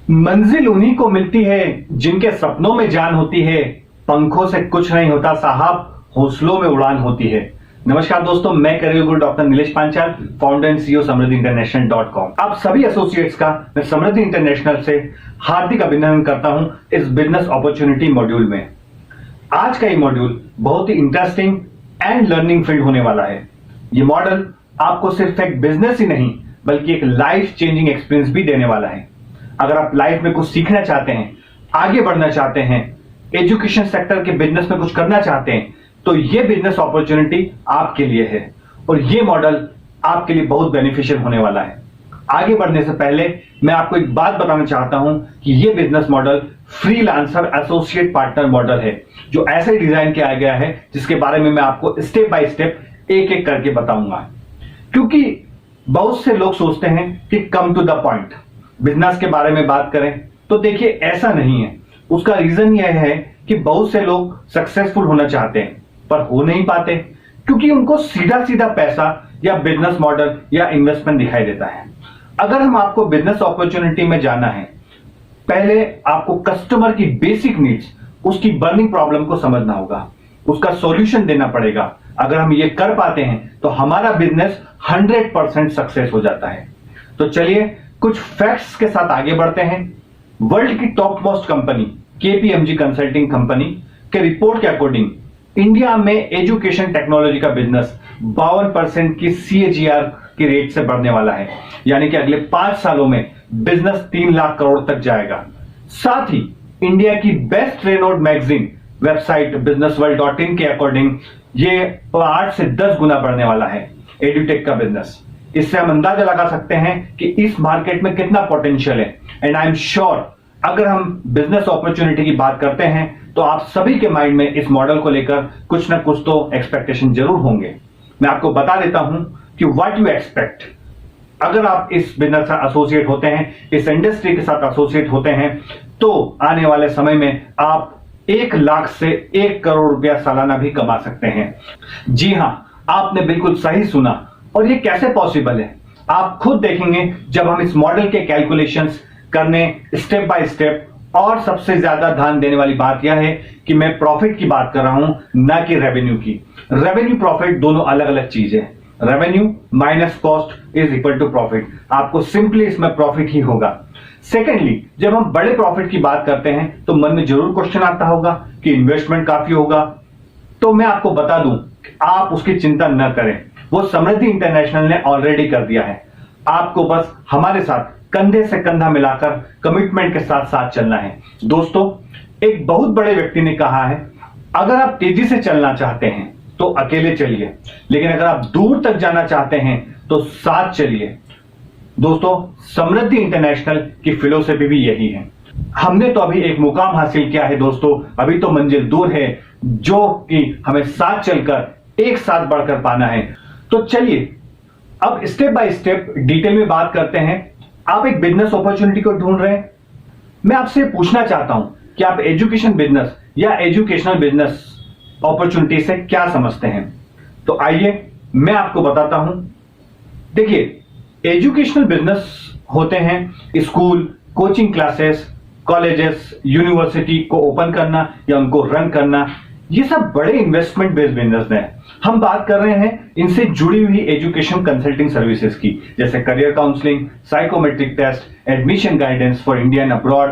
मंजिल उन्हीं को मिलती है जिनके सपनों में जान होती है। पंखों से कुछ नहीं होता साहब, हौसलों में उड़ान होती है। नमस्कार दोस्तों, मैं career Guru doctor Nilesh Panchal, founder and CEO Samriddhi international. आप सभी एसोसिएट्स का मैं समृद्धि इंटरनेशनल से हार्दिक अभिनंदन करता हूं इस बिजनेस अपॉर्चुनिटी मॉड्यूल में। आज का ये मॉड्यूल बहुत ही इंटरेस्टिंग एंड लर्निंग फील्ड होने वाला है। ये मॉडल आपको सिर्फ एक बिजनेस ही नहीं बल्कि एक लाइफ चेंजिंग एक्सपीरियंस भी देने वाला है। अगर आप लाइफ में कुछ सीखना चाहते हैं, आगे बढ़ना चाहते हैं, एजुकेशन सेक्टर के बिजनेस में कुछ करना चाहते हैं, तो ये बिजनेस अपॉर्चुनिटी आपके लिए है और ये मॉडल आपके लिए बहुत बेनिफिशियल होने वाला है। आगे बढ़ने से पहले मैं आपको एक बात बताना चाहता हूं कि ये business model freelancer associate partner model है, जो ऐसे डिजाइन किया गया है जिसके बारे में मैं आपको स्टेप बाय स्टेप एक एक करके बताऊंगा। क्योंकि बहुत से लोग सोचते हैं कि come to the point business के बारे में बात करें, तो देखिए ऐसा नहीं है। उसका रीजन यह है कि बहुत से लोग सक्सेसफुल होना चाहते हैं पर हो नहीं पाते, क्योंकि उनको सीधा सीधा पैसा या बिजनेस मॉडल या इन्वेस्टमेंट दिखाई देता है। अगर हम आपको बिजनेस अपॉर्चुनिटी में जाना है, पहले आपको कस्टमर की बेसिक नीड्स, उसकी बर्निंग प्रॉब्लम को समझना होगा, उसका सॉल्यूशन देना पड़ेगा। अगर हम ये कर पाते हैं तो हमारा बिजनेस 100% सक्सेस हो जाता है। तो चलिए कुछ फैक्ट्स के साथ आगे बढ़ते हैं। वर्ल्ड की top most company KPMG consulting company के रिपोर्ट के अकॉर्डिंग इंडिया में एजुकेशन टेक्नोलॉजी का बिजनेस 52% की CAGR की रेट से बढ़ने वाला है। यानी कि अगले 5 सालों में बिजनेस 3 लाख करोड़ तक जाएगा। साथ ही इंडिया की best renowned magazine website businessworld.in के अकॉर्डिंग ये 8 से 10 गुना बढ़ने वाला है एडुटेक का बिजनेस। इससे हम अंदाजा लगा सकते हैं कि इस मार्केट में कितना पोटेंशियल है। एंड आई एम श्योर अगर हम बिजनेस अपॉर्चुनिटी की बात करते हैं तो आप सभी के माइंड में इस मॉडल को लेकर कुछ ना कुछ तो एक्सपेक्टेशन जरूर होंगे। मैं आपको बता देता हूं कि व्हाट यू एक्सपेक्ट। अगर आप इस बिजनेस से एसोसिएट होते हैं, इस इंडस्ट्री के साथ एसोसिएट होते हैं, तो आने वाले समय में आप 1 लाख से 1 करोड़ रुपया सालाना भी कमा सकते हैं। जी हां, आपने बिल्कुल सही सुना। और ये कैसे पॉसिबल है आप खुद देखेंगे जब हम इस मॉडल के कैलकुलेशंस करने स्टेप बाय स्टेप। और सबसे ज्यादा ध्यान देने वाली बात यह है कि मैं प्रॉफिट की बात कर रहा हूं, ना कि रेवेन्यू की। रेवेन्यू प्रॉफिट दोनों अलग अलग चीज है। Revenue minus cost is equal to profit. आपको सिंपली इसमें प्रॉफिट ही होगा। सेकेंडली, जब हम बड़े प्रॉफिट की बात करते हैं तो मन में जरूर क्वेश्चन आता होगा कि इन्वेस्टमेंट काफी होगा। तो मैं आपको बता दूं, आप उसकी चिंता न करें, वो समृद्धि इंटरनेशनल ने ऑलरेडी कर दिया है। आपको बस हमारे साथ कंधे से कंधा मिलाकर कमिटमेंट के साथ साथ चलना है। दोस्तों, एक बहुत बड़े व्यक्ति ने कहा है, अगर आप तेजी से चलना चाहते हैं तो अकेले चलिए, लेकिन अगर आप दूर तक जाना चाहते हैं तो साथ चलिए। दोस्तों, समृद्धि इंटरनेशनल की फिलॉसफी भी यही है। हमने तो अभी एक मुकाम हासिल किया है दोस्तों, अभी तो मंजिल दूर है, जो कि हमें साथ चलकर एक साथ बढ़कर पाना है। तो चलिए अब स्टेप बाय स्टेप डिटेल में बात करते हैं। आप एक बिजनेस अपॉर्चुनिटी को ढूंढ रहे हैं, मैं आपसे पूछना चाहता हूं कि आप एजुकेशन बिजनेस या एजुकेशनल बिजनेस अपॉर्चुनिटी से क्या समझते हैं। तो आइए मैं आपको बताता हूं। देखिए, एजुकेशनल बिजनेस होते हैं school, coaching classes, colleges, university को ओपन करना या उनको रन करना। ये सब बड़े इन्वेस्टमेंट बेस्ड बिजनेस हैं। हम बात कर रहे हैं इनसे जुड़ी हुई एजुकेशन कंसल्टिंग सर्विसेज की, जैसे career counselling, psychometric test, admission guidance for Indian abroad,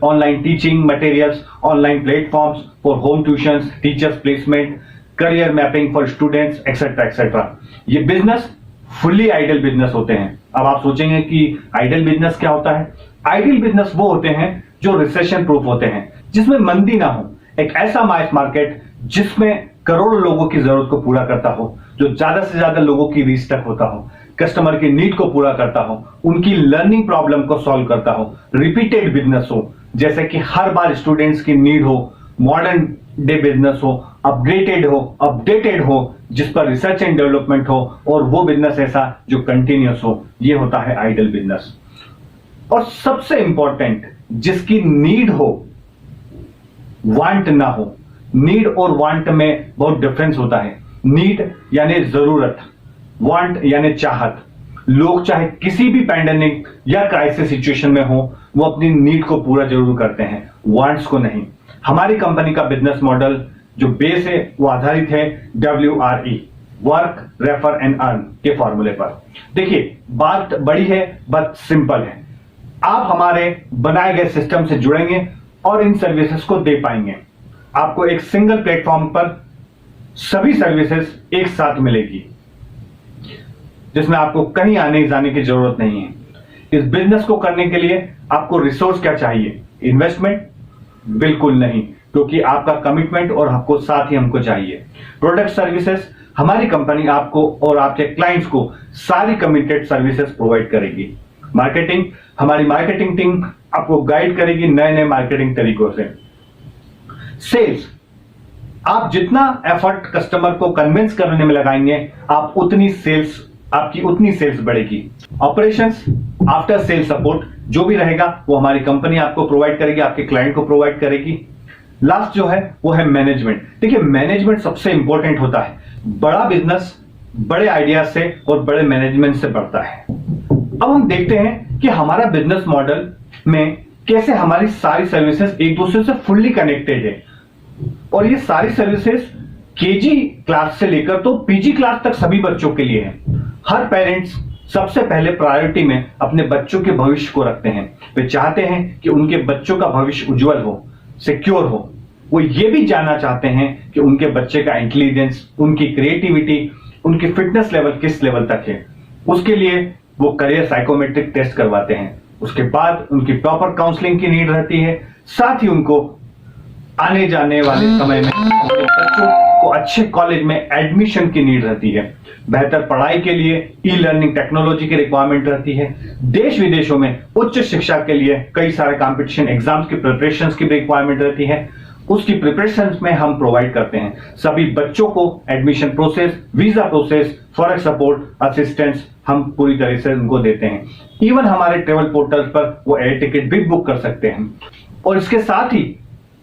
online teaching materials, online platforms for home tuitions, teachers placement, career mapping for students, etcetera etcetera. ये बिजनेस फुल्ली आइडल बिजनेस होते हैं। अब आप सोचेंगे कि idol business क्या होता है। आइडल बिजनेस वो होते हैं जो रिसेशन प्रूफ होते हैं, जिसमें मंदी ना हो। एक ऐसा मास मार्केट जिसमें करोड़ों लोगों की जरूरत को पूरा करता हो, जो ज्यादा से ज्यादा लोगों की रीच तक होता हो, कस्टमर की नीड को पूरा करता हो, उनकी लर्निंग प्रॉब्लम को सॉल्व करता हो, रिपीटेड बिजनेस हो, जैसे कि हर बार स्टूडेंट्स की नीड हो, मॉडर्न डे बिजनेस हो, अपडेटेड हो, जिस पर रिसर्च एंड डेवलपमेंट हो, और वो बिजनेस ऐसा जो कंटिन्यूअस हो। ये होता है आइडल बिजनेस। और सबसे इंपॉर्टेंट, जिसकी नीड हो, वांट ना हो। नीड और वांट में बहुत डिफरेंस होता है। नीड यानी जरूरत, वांट यानी चाहत। लोग चाहे किसी भी पैंडेमिक या क्राइसिस सिचुएशन में हो, वो अपनी नीड को पूरा जरूर करते हैं, वांट्स को नहीं। हमारी कंपनी का बिजनेस मॉडल जो बेस है वो आधारित है WRE, work, refer and earn के फॉर्मूले पर। देखिए, बात बड़ी है बट सिंपल है। आप हमारे बनाए गए सिस्टम से जुड़ेंगे और इन सर्विसेज को दे पाएंगे। आपको एक सिंगल प्लेटफॉर्म पर सभी सर्विसेज एक साथ मिलेगी, जिसमें आपको कहीं आने जाने की जरूरत नहीं है। इस बिजनेस को करने के लिए आपको रिसोर्स क्या चाहिए? इन्वेस्टमेंट? बिल्कुल नहीं, क्योंकि आपका कमिटमेंट और आपको साथ ही हमको चाहिए। प्रोडक्ट सर्विसेज, हमारी कंपनी आपको और आपके क्लाइंट्स को सारी कमिटेड सर्विसेज प्रोवाइड करेगी। मार्केटिंग, हमारी मार्केटिंग टीम आपको गाइड करेगी नए नए मार्केटिंग तरीकों से। सेल्स, आप जितना एफर्ट कस्टमर को कन्विंस करने में लगाएंगे, आपकी उतनी सेल्स बढ़ेगी। ऑपरेशंस, आफ्टर सेल सपोर्ट जो भी रहेगा वो हमारी कंपनी आपको प्रोवाइड करेगी, आपके क्लाइंट को प्रोवाइड करेगी। लास्ट जो है वो है मैनेजमेंट। देखिए, मैनेजमेंट सबसे इंपॉर्टेंट होता है। बड़ा बिजनेस बड़े आइडिया से और बड़े मैनेजमेंट से बढ़ता है। अब हम देखते हैं कि हमारा बिजनेस मॉडल में कैसे हमारी सारी सर्विसेज एक दूसरे से फुल्ली कनेक्टेड है। और ये सारी सर्विसेज केजी क्लास से लेकर तो पीजी क्लास तक सभी बच्चों के लिए है। हर पेरेंट्स सबसे पहले प्रायोरिटी में अपने बच्चों के भविष्य को रखते हैं। वे चाहते हैं कि उनके बच्चों का भविष्य उज्जवल हो, सिक्योर हो। वो ये भी जानना चाहते हैं कि उनके बच्चे का इंटेलिजेंस, उनकी क्रिएटिविटी, उनकी फिटनेस लेवल किस लेवल तक है। उसके लिए वो करियर साइकोमेट्रिक टेस्ट करवाते हैं। उसके बाद उनकी प्रॉपर काउंसलिंग की नीड रहती है। साथ ही उनको आने जाने वाले समय में अपने बच्चों को अच्छे कॉलेज में एडमिशन की नीड रहती है। बेहतर पढ़ाई के लिए ई लर्निंग टेक्नोलॉजी की रिक्वायरमेंट रहती है। देश विदेशों में उच्च शिक्षा के लिए कई सारे कंपटीशन एग्जाम्स की प्रिपरेशंस की रिक्वायरमेंट रहती है। उसकी प्रिपरेशंस में हम प्रोवाइड करते हैं सभी बच्चों को admission process, visa process, forex support, assistance हम पूरी तरह से उनको देते हैं। इवन हमारे ट्रेवल पोर्टल पर वो एयर टिकट भी बुक कर सकते हैं। और इसके साथ ही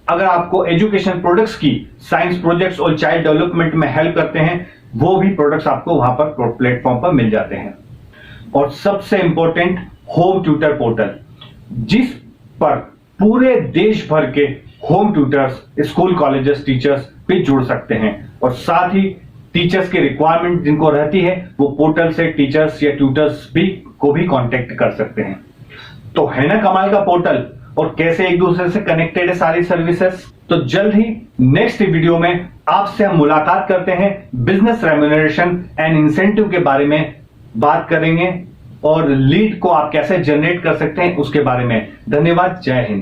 अगर आपको एजुकेशन प्रोडक्ट्स की, साइंस प्रोजेक्ट्स और चाइल्ड डेवलपमेंट में हेल्प करते हैं, वो भी प्रोडक्ट्स आपको वहां पर प्लेटफॉर्म पर मिल जाते हैं। और सबसे इंपॉर्टेंट, होम ट्यूटर पोर्टल, जिस पर पूरे देश भर के home tutors, school colleges, teachers भी जुड़ सकते हैं। और साथ ही टीचर्स की रिक्वायरमेंट जिनको रहती है, वो पोर्टल से टीचर्स या ट्यूटर्स को भी कांटेक्ट कर सकते हैं। तो है ना कमाल का पोर्टल, और कैसे एक दूसरे से कनेक्टेड है सारी सर्विसेज। तो जल्द ही नेक्स्ट वीडियो में आपसे हम मुलाकात करते हैं, बिजनेस रेम्यूनरेशन एंड इंसेंटिव के बारे में बात करेंगे और लीड को आप कैसे जनरेट कर सकते हैं उसके बारे में। धन्यवाद, जय हिंद।